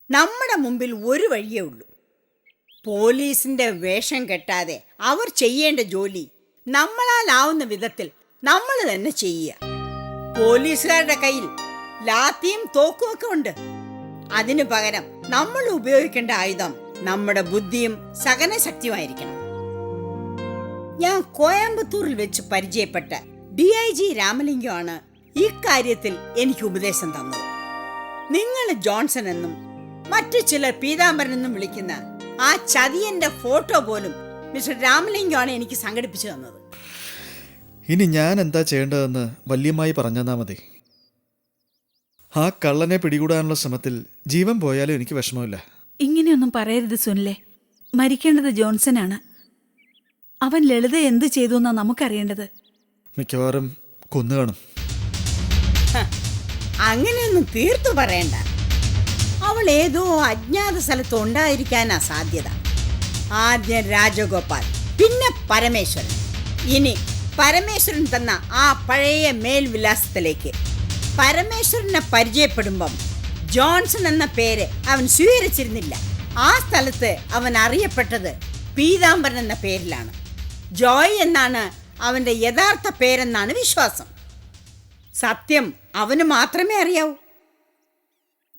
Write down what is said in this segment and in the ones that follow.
നമ്മുടെ മുമ്പിൽ ഒരു വഴിയേ ഉള്ളൂ. പോലീസിന്റെ വേഷം കെട്ടാതെ അവർ ചെയ്യേണ്ട ജോലി നമ്മളാലാവുന്ന വിധത്തിൽ നമ്മൾ തന്നെ ചെയ്യുക. പോലീസുകാരുടെ കയ്യിൽ ലാത്തിയും തോക്കും ഒക്കെ ഉണ്ട്. അതിനു പകരം നമ്മൾ ഉപയോഗിക്കേണ്ട ആയുധം നമ്മുടെ ബുദ്ധിയും സഹനശക്തിയുമായിരിക്കണം. ഞാൻ കോയമ്പത്തൂരിൽ വെച്ച് പരിചയപ്പെട്ട DIG രാമലിംഗമാണ് ഇക്കാര്യത്തിൽ എനിക്ക് ഉപദേശം തന്നത്. നിങ്ങൾ ജോൺസൺ എന്നും മറ്റു ചിലർ പീതാംബരൻ എന്നും വിളിക്കുന്ന ആ ചതിയന്റെ ഫോട്ടോ പോലും മിസ്റ്റർ രാമലിംഗമാണ് എനിക്ക് സംഘടിപ്പിച്ചു തന്നത്. ഇനി ഞാൻ എന്താ ചെയ്യേണ്ടതെന്ന് വല്യമ്മായി പറഞ്ഞാൽ മതി. ആ കള്ളനെ പിടികൂടാനുള്ള ശ്രമത്തിൽ ജീവൻ പോയാലും എനിക്ക് വിഷമമില്ല. ഇങ്ങനെയൊന്നും പറയരുത് സുനിലെ. മരിക്കേണ്ടത് ജോൺസനാണ്. അവൻ ലളിത എന്ത് ചെയ്തു എന്നാ നമുക്കറിയേണ്ടത്. മിക്കവാറും കൊന്നുകാണും. അങ്ങനെയൊന്നും തീർത്തു പറയണ്ട. അവൾ ഏതോ അജ്ഞാത സ്ഥലത്ത് ഉണ്ടായിരിക്കാനാ സാധ്യത. ആദ്യം രാജഗോപാൽ, പിന്നെ പരമേശ്വരൻ. ഇനി പരമേശ്വരൻ തന്ന ആ പഴയ മേൽവിലാസത്തിലേക്ക്. പരമേശ്വരനെ പരിചയപ്പെടുമ്പം ജോൺസൺ എന്ന പേര് അവൻ സ്വീകരിച്ചിരുന്നില്ല. ആ സ്ഥലത്ത് അവൻ അറിയപ്പെട്ടത് പീതാംബരൻ എന്ന പേരിലാണ്. ജോയ് എന്നാണ് അവൻ്റെ യഥാർത്ഥ പേരെന്നാണ് വിശ്വാസം. സത്യം അവന് മാത്രമേ അറിയാവൂ.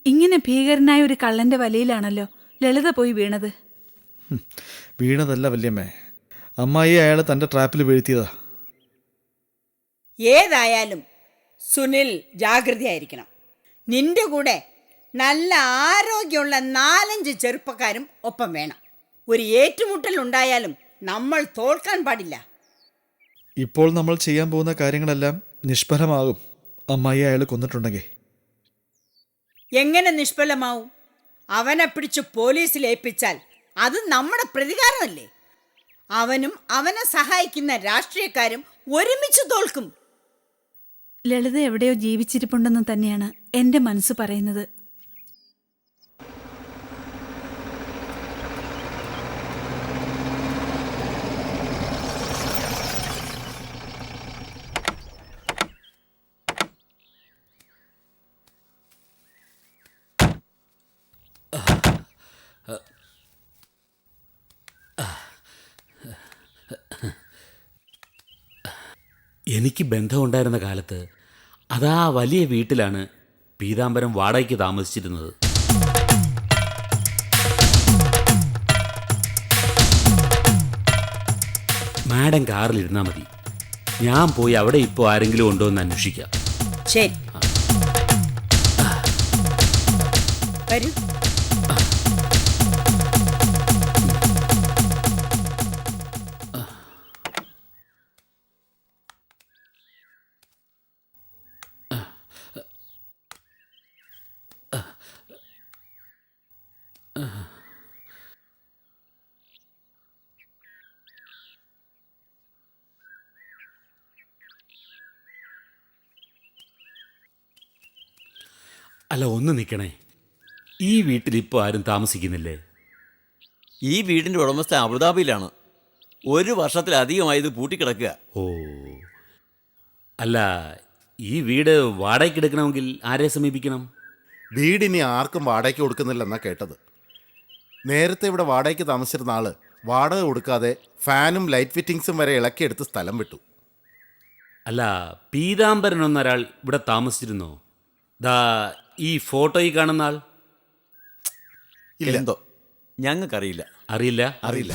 ഇങ്ങനെ ഭീകരനായ ഒരു കള്ളന്റെ വലയിലാണല്ലോ ലളിത പോയി വീണത്. വീണതല്ല വല്യമ്മേ, അമ്മായി അയാൾ തൻ്റെ ട്രാപ്പിൽ വീഴ്ത്തിയതാ. ഏതായാലും സുനിൽ ജാഗ്രതയായിരിക്കണം. നിന്റെ കൂടെ നല്ല ആരോഗ്യമുള്ള 4-5 ചെറുപ്പക്കാരും ഒപ്പം വേണം. ഒരു ഏറ്റുമുട്ടൽ ഉണ്ടായാലും നമ്മൾ തോൽക്കാൻ പാടില്ല. ഇപ്പോൾ നമ്മൾ ചെയ്യാൻ പോകുന്ന കാര്യങ്ങളെല്ലാം നിഷ്ഫലമാകും അമ്മായി അയാൾ കൊന്നിട്ടുണ്ടെങ്കിൽ. എങ്ങനെ നിഷ്ഫലമാവും? അവനെ പിടിച്ച് പോലീസിൽ ഏൽപ്പിച്ചാൽ അത് നമ്മുടെ പ്രതികാരമല്ലേ? അവനും അവനെ സഹായിക്കുന്ന രാഷ്ട്രീയക്കാരും ഒരുമിച്ച് തോൽക്കും. ലളിത എവിടെയോ ജീവിച്ചിരിപ്പുണ്ടെന്ന് തന്നെയാണ് എൻ്റെ മനസ്സ് പറയുന്നത്. എനിക്ക് ബന്ധമുണ്ടായിരുന്ന കാലത്ത് അതാ വലിയ വീട്ടിലാണ് പീതാംബരം വാടകയ്ക്ക് താമസിച്ചിരുന്നത്. മാഡം കാറിലിരുന്നാൽ മതി. ഞാൻ പോയി അവിടെ ഇപ്പോൾ ആരെങ്കിലും ഉണ്ടോ എന്ന് അന്വേഷിക്കാം. ശരി, വരൂ. അല്ല, ഒന്ന് നിൽക്കണേ. ഈ വീട്ടിൽ ഇപ്പോൾ ആരും താമസിക്കുന്നില്ലേ? ഈ വീടിൻ്റെ ഉടമസ്ഥ അബുദാബിയിലാണ്. 1 വർഷത്തിലധികമായി ഇത് പൂട്ടിക്കിടക്കുക. ഓ, അല്ല, ഈ വീട് വാടകയ്ക്ക് എടുക്കണമെങ്കിൽ ആരെ സമീപിക്കണം? വീടിനി ആർക്കും വാടകയ്ക്ക് കൊടുക്കുന്നില്ലെന്നാണ് കേട്ടത്. നേരത്തെ ഇവിടെ വാടകയ്ക്ക് താമസിച്ചിരുന്ന ആള് വാടക കൊടുക്കാതെ ഫാനും ലൈറ്റ് ഫിറ്റിങ്സും വരെ ഇളക്കിയെടുത്ത് സ്ഥലം വിട്ടു. അല്ല, പീതാംബരൻ എന്നൊരാൾ ഇവിടെ താമസിച്ചിരുന്നോ? ദാ ഈ ഫോട്ടോയിൽ കാണുന്ന ആൾ? ഇല്ല. എന്തോ ഞങ്ങൾക്കറിയില്ല. അറിയില്ല. അറിയില്ല.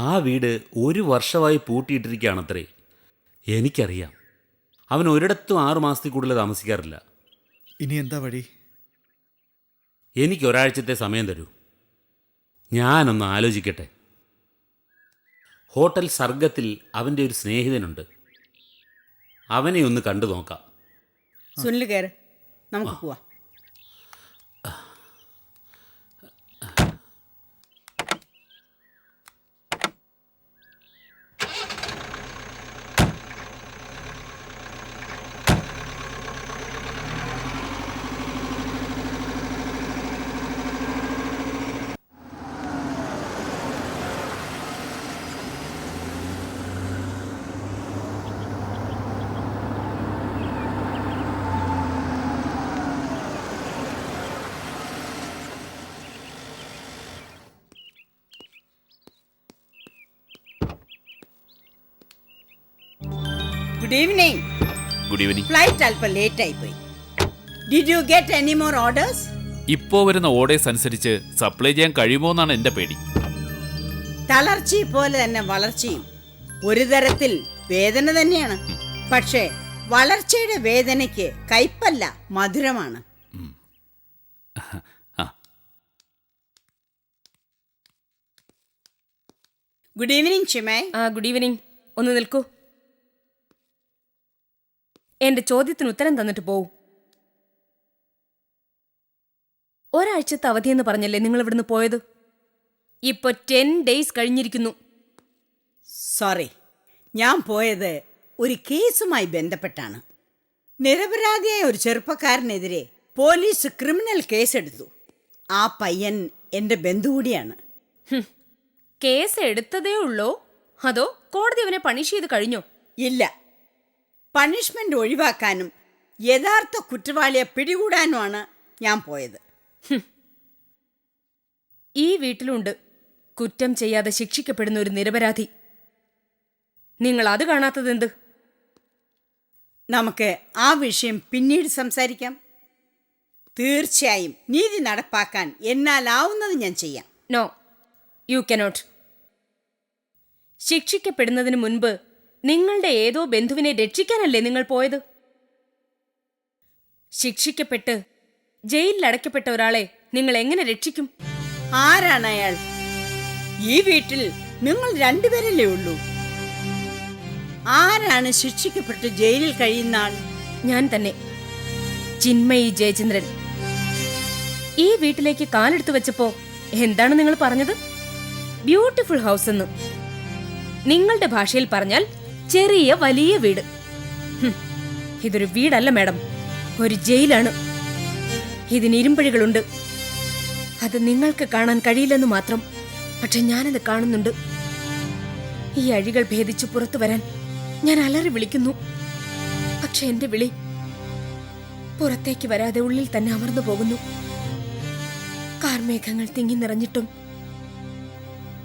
ആ വീട് 1 വർഷമായി പൂട്ടിയിട്ടിരിക്കുകയാണത്രേ. എനിക്കറിയാം. അവൻ ഒരിടത്തും 6 മാസത്തിൽ കൂടുതൽ താമസിക്കാറില്ല. ഇനി എന്താ വഴി? എനിക്ക് ഒരാഴ്ചത്തെ സമയം തരൂ. ഞാനൊന്ന് ആലോചിക്കട്ടെ. ഹോട്ടൽ സർഗത്തിൽ അവൻ്റെ ഒരു സ്നേഹിതനുണ്ട്. അവനെ ഒന്ന് കണ്ടു നോക്കാം. സുനിൽ കയറ്, നമുക്ക് പോവാം. Good evening. Good evening. Flight അല്പം ലേറ്റ് ആയിപ്പോയി. Did you get any more orders? ഇപ്പോ വരുന്ന ഓർഡേഴ്സ് അനുസരിച്ച് സപ്ലൈ ചെയ്യാൻ കഴിയുമോ എന്നാണ് എന്റെ പേടി. തളർച്ചയെ പോലെ തന്നെ വളർച്ചയും ഒരു തരത്തിൽ വേദന തന്നെയാണ്. പക്ഷേ വളർച്ചയുടെ വേദനയ്ക്ക് കയ്പല്ല, മധുരമാണ്. ആ. Good evening Chinmay. Good evening. ഒന്ന് നിൽക്കൂ. എന്റെ ചോദ്യത്തിന് ഉത്തരം തന്നിട്ട് പോവൂ. ഒരാഴ്ചത്തെ അവധിയെന്ന് പറഞ്ഞല്ലേ നിങ്ങൾ ഇവിടുന്ന് പോയത്? ഇപ്പൊ 10 days കഴിഞ്ഞിരിക്കുന്നു. സോറി, ഞാൻ പോയത് ഒരു കേസുമായി ബന്ധപ്പെട്ടാണ്. നിരപരാധിയായ ഒരു ചെറുപ്പക്കാരനെതിരെ പോലീസ് ക്രിമിനൽ കേസെടുത്തു. ആ പയ്യൻ എൻ്റെ ബന്ധു കൂടിയാണ്. കേസ് എടുത്തതേ ഉള്ളോ അതോ കോടതി അവനെ പണിഷ് ചെയ്ത് കഴിഞ്ഞോ? ഇല്ല, പണിഷ്മെന്റ് ഒഴിവാക്കാനും യഥാർത്ഥ കുറ്റവാളിയെ പിടികൂടാനുമാണ് ഞാൻ പോയത്. ഈ വീട്ടിലുണ്ട് കുറ്റം ചെയ്യാതെ ശിക്ഷിക്കപ്പെടുന്ന ഒരു നിരപരാധി. നിങ്ങൾ അത് കാണാത്തതെന്ത്? നമുക്ക് ആ വിഷയം പിന്നീട് സംസാരിക്കാം. തീർച്ചയായും നീതി നടപ്പാക്കാൻ എന്നാലാവുന്നത് ഞാൻ ചെയ്യാം. No, you cannot. ശിക്ഷിക്കപ്പെടുന്നതിന് മുൻപ് നിങ്ങളുടെ ഏതോ ബന്ധുവിനെ രക്ഷിക്കാനല്ലേ നിങ്ങൾ പോയത്? ശിക്ഷിക്കപ്പെട്ട് ജയിലിൽ അടയ്ക്കപ്പെട്ട ഒരാളെ നിങ്ങൾ എങ്ങനെ രക്ഷിക്കും? ആരാണ് അയാൾ? ഈ വീട്ടിൽ നിങ്ങൾ രണ്ടുപേരല്ലേ ഉള്ളൂ. ആരാണ് ശിക്ഷിക്കപ്പെട്ട് ജയിലിൽ കഴിയുന്ന ആൾ? ഞാൻ തന്നെ, ചിന്മയി ജയചന്ദ്രൻ. ഈ വീട്ടിലേക്ക് കാലെടുത്തു വെച്ചപ്പോ എന്താണ് നിങ്ങൾ പറഞ്ഞത്? ബ്യൂട്ടിഫുൾ ഹൗസ് എന്ന്. നിങ്ങളുടെ ഭാഷയിൽ പറഞ്ഞാൽ ചെറിയ വലിയ വീട്. ഇതൊരു വീടല്ല മാഡം, ഒരു ജയിലാണ്. ഇതിന് ഇരുമ്പഴികളുണ്ട്. അത് നിങ്ങൾക്ക് കാണാൻ കഴിയില്ലെന്ന് മാത്രം, പക്ഷെ ഞാനത് കാണുന്നുണ്ട്. ഈ അഴികൾ ഭേദിച്ചു പുറത്തു വരാൻ ഞാൻ അലറി വിളിക്കുന്നു. പക്ഷെ എന്റെ വിളി പുറത്തേക്ക് വരാതെ ഉള്ളിൽ തന്നെ അമർന്നു പോകുന്നു. കാർമേഘങ്ങൾ തിങ്ങി നിറഞ്ഞിട്ടും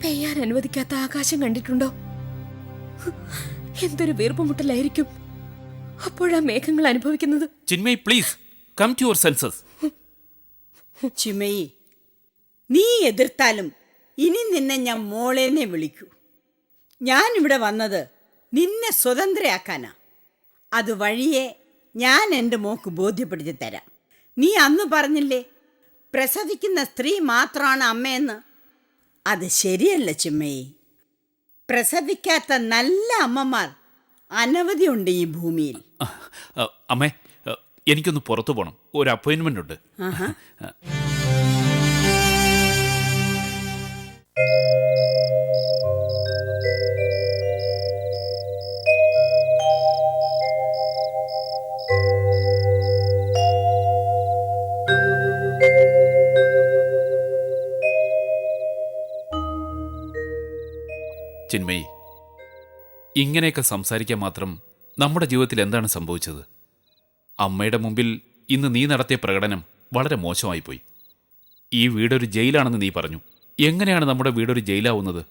പെയ്യാൻ അനുവദിക്കാത്ത ആകാശം കണ്ടിട്ടുണ്ടോ? എന്തൊരു വീർപ്പുമുട്ടലായിരിക്കും അപ്പോഴാ മേഘങ്ങൾ അനുഭവിക്കുന്നത്. Chinmay, please come to your senses. Chinmayi, നീ എതിർത്താലും ഇനി നിന്നെ ഞാൻ മോളേനെ വിളിക്കൂ. ഞാനിവിടെ വന്നത് നിന്നെ സ്വതന്ത്രയാക്കാനാ. അത് വഴിയെ ഞാൻ എൻ്റെ മോക്ക് ബോധ്യപ്പെടുത്തി തരാം. നീ അന്ന് പറഞ്ഞില്ലേ പ്രസവിക്കുന്ന സ്ത്രീ മാത്രമാണ് അമ്മയെന്ന്? അത് ശരിയല്ല ചിമ്മയി. പ്രസവിക്കാത്ത നല്ല അമ്മമാർ അനവധിയുണ്ട് ഈ ഭൂമിയിൽ. അമ്മേ, എനിക്കൊന്ന് പുറത്തു പോകണം. ഒരു അപ്പോയിൻമെന്റ് ഉണ്ട്. ആഹാ. ചിന്മയി, ഇങ്ങനെയൊക്കെ സംസാരിക്കാൻ മാത്രം നമ്മുടെ ജീവിതത്തിൽ എന്താണ് സംഭവിച്ചത്? അമ്മയുടെ മുമ്പിൽ ഇന്ന് നീ നടത്തിയ പ്രകടനം വളരെ മോശമായിപ്പോയി. ഈ വീടൊരു ജയിലാണെന്ന് നീ പറഞ്ഞു. എങ്ങനെയാണ് നമ്മുടെ വീടൊരു ജയിലാവുന്നത്?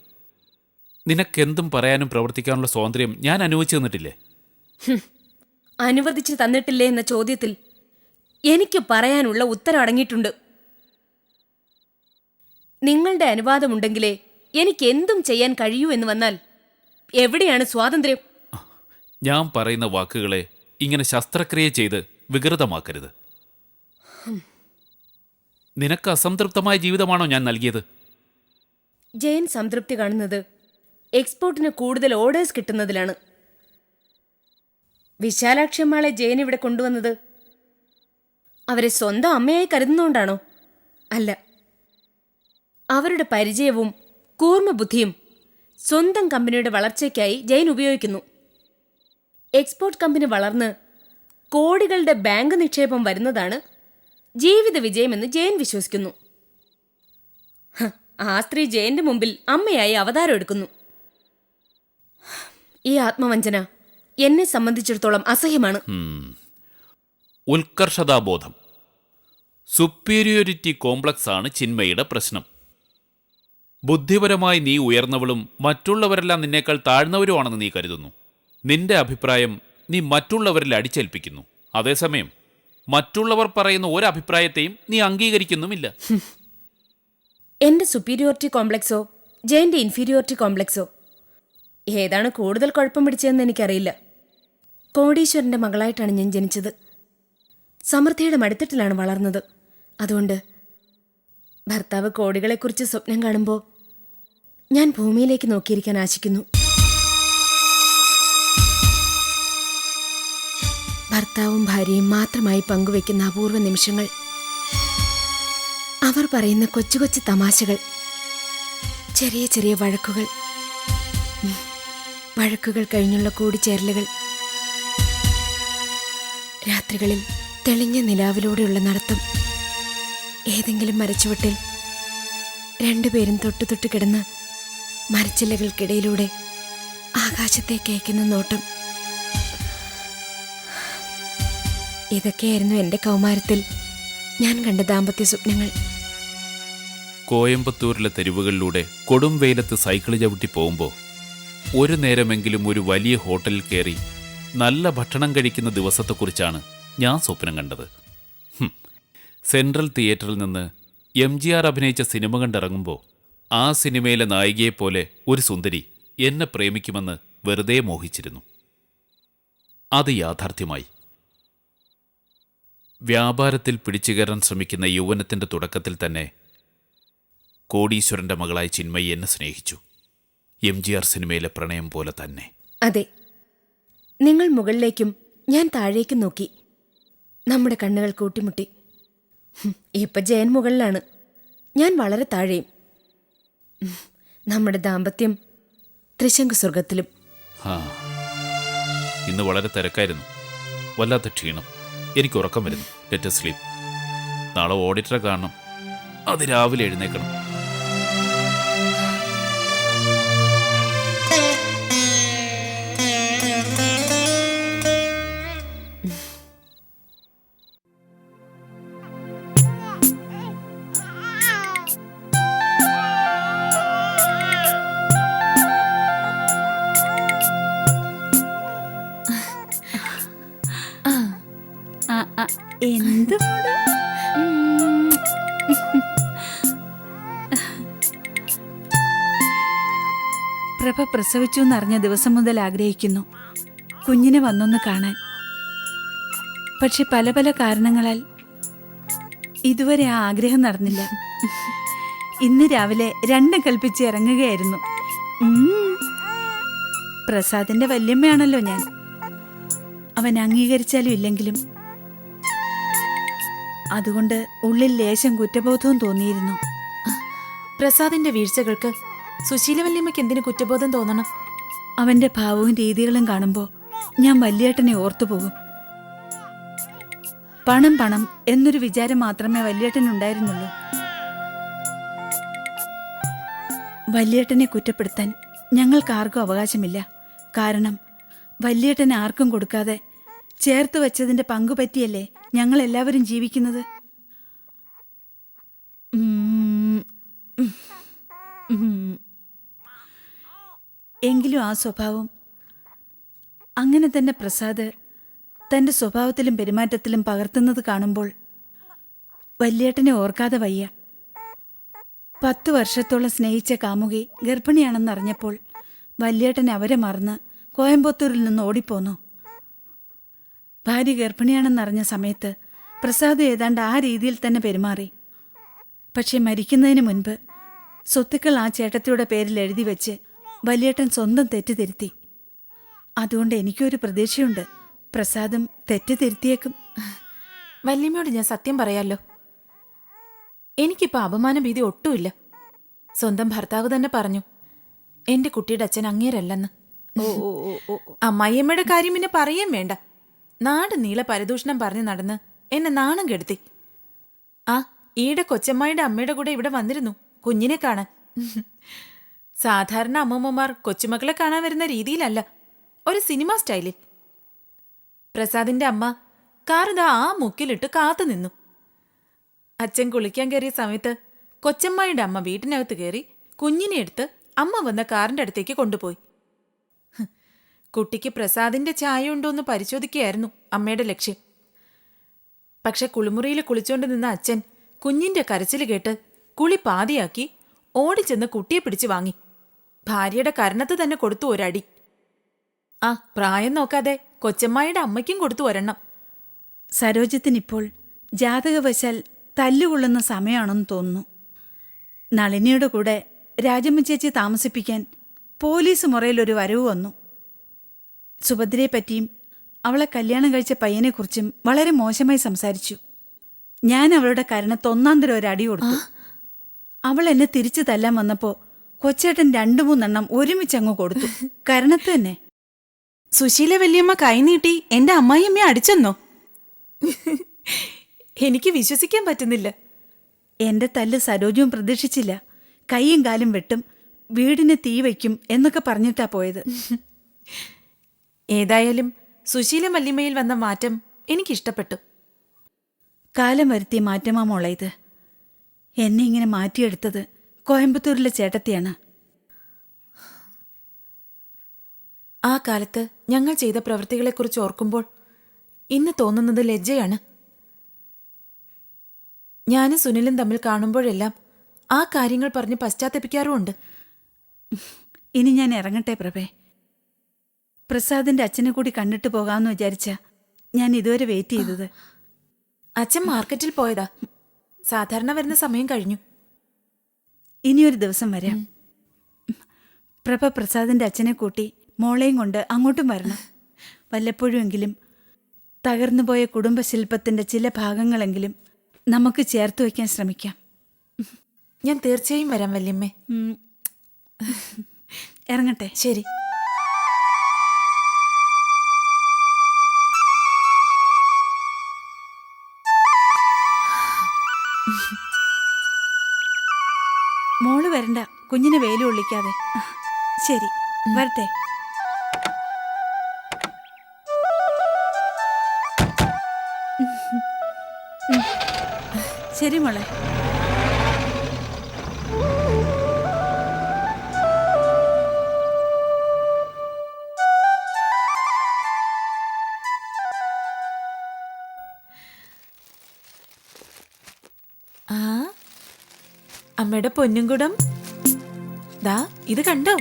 നിനക്കെന്തും പറയാനും പ്രവർത്തിക്കാനുള്ള സ്വാതന്ത്ര്യം ഞാൻ അനുവദിച്ചു തന്നിട്ടില്ലേ? അനുവദിച്ചു തന്നിട്ടില്ലേ എന്ന ചോദ്യത്തിൽ എനിക്ക് പറയാനുള്ള ഉത്തരം അടങ്ങിയിട്ടുണ്ട്. നിങ്ങളുടെ അനുവാദമുണ്ടെങ്കിലേ എനിക്ക് എന്തും ചെയ്യാൻ കഴിയൂ എന്ന് വന്നാൽ എവിടെയാണ് സ്വാതന്ത്ര്യം? ഞാൻ പറയുന്ന വാക്കുകളെ ഇങ്ങനെ ശസ്ത്രക്രിയ ചെയ്ത് വികൃതമാക്കരുത്. നിനക്ക് അസംതൃപ്തമായ ജീവിതമാണോ ഞാൻ നൽകിയത്? ജയൻ സംതൃപ്തി കാണുന്നത് എക്സ്പോർട്ടിന് കൂടുതൽ ഓർഡേഴ്സ് കിട്ടുന്നതിലാണ്. വിശാലാക്ഷമ്മളെ ജയൻ ഇവിടെ കൊണ്ടുവന്നത് അവരെ സ്വന്തം അമ്മയായി കരുതുന്നോണ്ടാണോ? അല്ല. അവരുടെ പരിചയവും കൂർമ്മബുദ്ധിയും സ്വന്തം കമ്പനിയുടെ വളർച്ചയ്ക്കായി ജയൻ ഉപയോഗിക്കുന്നു. എക്സ്പോർട്ട് കമ്പനി വളർന്ന് കോടികളുടെ ബാങ്ക് നിക്ഷേപം വരുന്നതാണ് ജീവിത വിജയമെന്ന് ജയൻ വിശ്വസിക്കുന്നു. ആ സ്ത്രീ ജയന്റെ മുമ്പിൽ അമ്മയായി അവതാരം എടുക്കുന്നു. ഈ ആത്മവഞ്ചന എന്നെ സംബന്ധിച്ചിടത്തോളം അസഹ്യമാണ്. ഉത്കർഷതാബോധം, സുപ്പീരിയോറിറ്റി കോംപ്ലക്സ് ആണ് ചിന്മയുടെ പ്രശ്നം. ബുദ്ധിപരമായി നീ ഉയർന്നവളും മറ്റുള്ളവരെല്ലാം നിന്നേക്കാൾ താഴ്ന്നവരുമാണെന്ന് നീ കരുതുന്നു. നിന്റെ അഭിപ്രായം നീ മറ്റുള്ളവരിൽ അടിച്ചേൽപ്പിക്കുന്നു. അതേസമയം മറ്റുള്ളവർ പറയുന്ന ഒരഭിപ്രായത്തെയും നീ അംഗീകരിക്കുന്നുമില്ല. എന്റെ സുപ്പീരിയോറിറ്റി കോംപ്ലക്സോ ജയന്റെ ഇൻഫീരിയോറിറ്റി കോംപ്ലക്സോ ഏതാണ് കൂടുതൽ കുഴപ്പം പിടിച്ചതെന്ന് എനിക്കറിയില്ല. കോടീശ്വരന്റെ മകളായിട്ടാണ് ഞാൻ ജനിച്ചത്. സമൃദ്ധിയുടെ മടിത്തട്ടിലാണ് വളർന്നത്. അതുകൊണ്ട് ഭർത്താവ് കോടികളെക്കുറിച്ച് സ്വപ്നം കാണുമ്പോൾ ഞാൻ ഭൂമിയിലേക്ക് നോക്കിയിരിക്കാൻ ആശിക്കുന്നു. ഭർത്താവും ഭാര്യയും മാത്രമായി പങ്കുവെക്കുന്ന അപൂർവ നിമിഷങ്ങൾ, അവർ പറയുന്ന കൊച്ചു കൊച്ചു തമാശകൾ, ചെറിയ ചെറിയ വഴക്കുകൾ, വഴക്കുകൾ കഴിഞ്ഞുള്ള കൂടിച്ചേരലുകൾ, രാത്രികളിൽ തെളിഞ്ഞ നിലാവിലൂടെയുള്ള നടത്തം, ഏതെങ്കിലും മരച്ചുവട്ടിൽ രണ്ടുപേരും തൊട്ടു തൊട്ട് കിടന്ന് മരച്ചില്ലകൾക്കിടയിലൂടെ ആകാശത്തേക്ക് അയക്കുന്ന നോട്ടം. ഇതൊക്കെയായിരുന്നു എൻ്റെ കൗമാരത്തിൽ ഞാൻ കണ്ട ദാമ്പത്യ സ്വപ്നങ്ങൾ. കോയമ്പത്തൂരിലെ തെരുവുകളിലൂടെ കൊടും വെയിലത്ത് സൈക്കിൾ ചവിട്ടി പോകുമ്പോൾ ഒരു നേരമെങ്കിലും ഒരു വലിയ ഹോട്ടലിൽ കയറി നല്ല ഭക്ഷണം കഴിക്കുന്ന ദിവസത്തെക്കുറിച്ചാണ് ഞാൻ സ്വപ്നം കണ്ടത്. സെൻട്രൽ തിയേറ്ററിൽ നിന്ന് MGR അഭിനയിച്ച സിനിമ കണ്ടിറങ്ങുമ്പോൾ ആ സിനിമയിലെ നായികയെപ്പോലെ ഒരു സുന്ദരി എന്നെ പ്രേമിക്കുമെന്ന് വെറുതെ മോഹിച്ചിരുന്നു. അത് യാഥാർത്ഥ്യമായി. വ്യാപാരത്തിൽ പിടിച്ചുകയറാൻ ശ്രമിക്കുന്ന യൗവനത്തിൻ്റെ തുടക്കത്തിൽ തന്നെ കോടീശ്വരൻ്റെ മകളായ ചിന്മയി എന്നെ സ്നേഹിച്ചു. MGR സിനിമയിലെ പ്രണയം പോലെ തന്നെ. അതെ, നിങ്ങൾ മുകളിലേക്കും ഞാൻ താഴേക്കും നോക്കി. നമ്മുടെ കണ്ണുകൾ കൂട്ടിമുട്ടി. ഇപ്പൊ ജയൻ മുകളിലാണ്, ഞാൻ വളരെ താഴെയും. നമ്മുടെ ദാമ്പത്യം ത്രിശങ്കു സ്വർഗത്തിലും. ഇന്ന് വളരെ തിരക്കായിരുന്നു. വല്ലാത്ത ക്ഷീണം. എനിക്ക് ഉറക്കം വരുന്നു. Let us sleep. നാളെ ഓഡിറ്ററെ കാണണം. അത് രാവിലെ എഴുന്നേക്കണം. എന്ത് പ്രഭ പ്രസവിച്ചു എന്നറിഞ്ഞ ദിവസം മുതൽ ആഗ്രഹിക്കുന്നു കുഞ്ഞിനെ വന്നൊന്ന് കാണാൻ. പക്ഷെ പല പല കാരണങ്ങളാൽ ഇതുവരെ ആ ആഗ്രഹം നടന്നില്ല. ഇന്ന് രാവിലെ രണ്ടും കൽപ്പിച്ച് ഇറങ്ങുകയായിരുന്നു. പ്രസാദിന്റെ വല്യമ്മയാണല്ലോ ഞാൻ. അവൻ അംഗീകരിച്ചാലും ഇല്ലെങ്കിലും അതുകൊണ്ട് ഉള്ളിൽ ലേശം കുറ്റബോധവും തോന്നിയിരുന്നു. പ്രസാദിന്റെ വീഴ്ചകൾക്ക് സുശീലവല്യമ്മയ്ക്ക് എന്തിനു കുറ്റബോധം തോന്നണം? അവന്റെ ഭാവവും രീതികളും കാണുമ്പോൾ ഞാൻ വല്യേട്ടനെ ഓർത്തുപോകും. പണം പണം എന്നൊരു വിചാരം മാത്രമേ വല്യേട്ടനുണ്ടായിരുന്നുള്ളൂ. വല്യേട്ടനെ കുറ്റപ്പെടുത്താൻ ഞങ്ങൾക്കാർക്കും അവകാശമില്ല. കാരണം വല്യേട്ടൻ ആർക്കും കൊടുക്കാതെ ചേർത്ത് വച്ചതിന്റെ പങ്കുപറ്റിയല്ലേ ഞങ്ങളെല്ലാവരും ജീവിക്കുന്നത്. എങ്കിലും ആ സ്വഭാവം അങ്ങനെ തന്നെ പ്രസാദ് തന്റെ സ്വഭാവത്തിലും പെരുമാറ്റത്തിലും പകർത്തുന്നത് കാണുമ്പോൾ വല്യേട്ടനെ ഓർക്കാതെ വയ്യ. 10 വർഷത്തോളം സ്നേഹിച്ച കാമുകി ഗർഭിണിയാണെന്നറിഞ്ഞപ്പോൾ വല്യേട്ടൻ അവരെ മറന്ന് കോയമ്പത്തൂരിൽ നിന്ന് ഓടിപ്പോന്നു. ഭാര്യ ഗർഭിണിയാണെന്നറിഞ്ഞ സമയത്ത് പ്രസാദ് ഏതാണ്ട് ആ രീതിയിൽ തന്നെ പെരുമാറി. പക്ഷെ മരിക്കുന്നതിന് മുൻപ് സ്വത്തുക്കൾ ആ ചേട്ടത്തിയുടെ പേരിൽ എഴുതി വെച്ച് വല്യേട്ടൻ സ്വന്തം തെറ്റ് തിരുത്തി. അതുകൊണ്ട് എനിക്കൊരു പ്രതീക്ഷയുണ്ട്, പ്രസാദും തെറ്റ് തിരുത്തിയേക്കും. വല്യമ്മയോട് ഞാൻ സത്യം പറയാലോ, എനിക്കിപ്പോ അപമാന ഭീതി ഒട്ടുമില്ല. സ്വന്തം ഭർത്താവ് തന്നെ പറഞ്ഞു എന്റെ കുട്ടിയുടെ അച്ഛൻ അങ്ങേരല്ലെന്ന്. അമ്മായിയമ്മയുടെ കാര്യം പിന്നെ പറയാൻ വേണ്ട. നാട് നീളെ പരദൂഷണം പറഞ്ഞ് നടന്ന് എന്നെ നാണം കെടുത്തി. ഈടെ കൊച്ചമ്മായിയുടെ അമ്മയുടെ കൂടെ ഇവിടെ വന്നിരുന്നു കുഞ്ഞിനെ കാണാൻ. സാധാരണ അമ്മൂമ്മമാർ കൊച്ചുമക്കളെ കാണാൻ വരുന്ന രീതിയിലല്ല, ഒരു സിനിമ സ്റ്റൈലിൽ. പ്രസാദിന്റെ അമ്മ കാറിതാ ആ മുക്കിലിട്ട് കാത്തു നിന്നു. അച്ഛൻ കുളിക്കാൻ കയറിയ സമയത്ത് കൊച്ചമ്മായിയുടെ അമ്മ വീട്ടിനകത്ത് കയറി കുഞ്ഞിനെ എടുത്ത് അമ്മ വന്ന കാറിന്റെ അടുത്തേക്ക് കൊണ്ടുപോയി. കുട്ടിക്ക് പ്രസാദിന്റെ ചായ ഉണ്ടോന്ന് പരിശോധിക്കുകയായിരുന്നു അമ്മയുടെ ലക്ഷ്യം. പക്ഷെ കുളിമുറിയിൽ കുളിച്ചോണ്ട് നിന്ന അച്ഛൻ കുഞ്ഞിന്റെ കരച്ചിൽ കേട്ട് കുളി പാതിയാക്കി ഓടിച്ചെന്ന് കുട്ടിയെ പിടിച്ചു വാങ്ങി. ഭാര്യയുടെ കരണത്ത് തന്നെ കൊടുത്തു ഒരടി. ആ പ്രായം നോക്കാതെ കൊച്ചമ്മായിയുടെ അമ്മയ്ക്കും കൊടുത്തു ഒരെണ്ണം. സരോജത്തിനിപ്പോൾ ജാതകവശാൽ തല്ലുകൊള്ളുന്ന സമയമാണെന്ന് തോന്നുന്നു. നളിനിയുടെ കൂടെ രാജമ്മ ചേച്ചി താമസിപ്പിക്കാൻ പോലീസ് മുറയിലൊരു വരവ് വന്നു. സുഭദ്രയെപ്പറ്റിയും അവളെ കല്യാണം കഴിച്ച പയ്യനെക്കുറിച്ചും വളരെ മോശമായി സംസാരിച്ചു. ഞാൻ അവളുടെ കരണത്ത് ഒന്നാന്തരം ഒരു അടി കൊടുത്തു. അവൾ എന്നെ തിരിച്ചു തല്ലാൻ വന്നപ്പോ കൊച്ചേട്ടൻ 2-3 ഒരുമിച്ചങ്ങ് കൊടുത്തു. കരണത്ത് തന്നെ. സുശീല വല്യമ്മ കൈനീട്ടി എന്റെ അമ്മായിയമ്മയെ അടിച്ചെന്നോ? എനിക്ക് വിശ്വസിക്കാൻ പറ്റുന്നില്ല. എന്റെ തല്ല് സരോജവും പ്രതീക്ഷിച്ചില്ല. കൈയും കാലും വെട്ടും, വീടിന് തീ വയ്ക്കും എന്നൊക്കെ പറഞ്ഞിട്ടാ പോയത്. ഏതായാലും സുശീല വല്യമ്മയിൽ വന്ന മാറ്റം എനിക്കിഷ്ടപ്പെട്ടു. കാലം വരുത്തിയ മാറ്റമാ മോളെ ഇത്. എന്നെ ഇങ്ങനെ മാറ്റിയെടുത്തത് കോയമ്പത്തൂരിലെ ചേട്ടത്തിയാണ്. ആ കാലത്ത് ഞങ്ങൾ ചെയ്ത പ്രവൃത്തികളെക്കുറിച്ച് ഓർക്കുമ്പോൾ ഇന്ന് തോന്നുന്നത് ലജ്ജയാണ്. ഞാനും സുനിലും തമ്മിൽ കാണുമ്പോഴെല്ലാം ആ കാര്യങ്ങൾ പറഞ്ഞ് പശ്ചാത്തപിക്കാറുമുണ്ട്. ഇനി ഞാൻ ഇറങ്ങട്ടെ പ്രഭേ. പ്രസാദിന്റെ അച്ഛനെ കൂടി കണ്ടിട്ട് പോകാമെന്ന് വിചാരിച്ച ഞാൻ ഇതുവരെ വെയിറ്റ് ചെയ്തത്. അച്ഛൻ മാർക്കറ്റിൽ പോയതാ. സാധാരണ വരുന്ന സമയം കഴിഞ്ഞു. ഇനിയൊരു ദിവസം വരാം. പ്രഭ പ്രസാദിന്റെ അച്ഛനെ കൂട്ടി മോളെയും കൊണ്ട് അങ്ങോട്ടും വരണം. വല്ലപ്പോഴുമെങ്കിലും തകർന്നുപോയ കുടുംബശില്പത്തിന്റെ ചില ഭാഗങ്ങളെങ്കിലും നമുക്ക് ചേർത്ത് വയ്ക്കാൻ ശ്രമിക്കാം. ഞാൻ തീർച്ചയായും വരാം വല്യമ്മേ. ഇറങ്ങട്ടെ. ശരി. മോള് വരണ്ട, കുഞ്ഞിനെ വെയിൽ കൊള്ളിക്കാതെ. ശരി, വരട്ടെ. ശരി മോളെ. ആ അമ്മയുടെ പൊന്നുംകുടം ദാ ഇത് കണ്ടോ?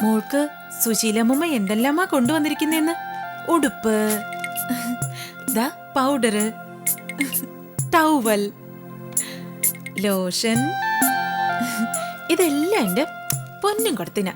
മോൾക്ക് സുശീലമ്മ എന്തെല്ലാമാ കൊണ്ടുവന്നിരിക്കുന്നെന്ന്. ഉടുപ്പ്, ദാ പൗഡറ്, ടവൽ, ലോഷൻ, ഇതെല്ലാം എന്റെ പൊന്നും കുടത്തിനാ.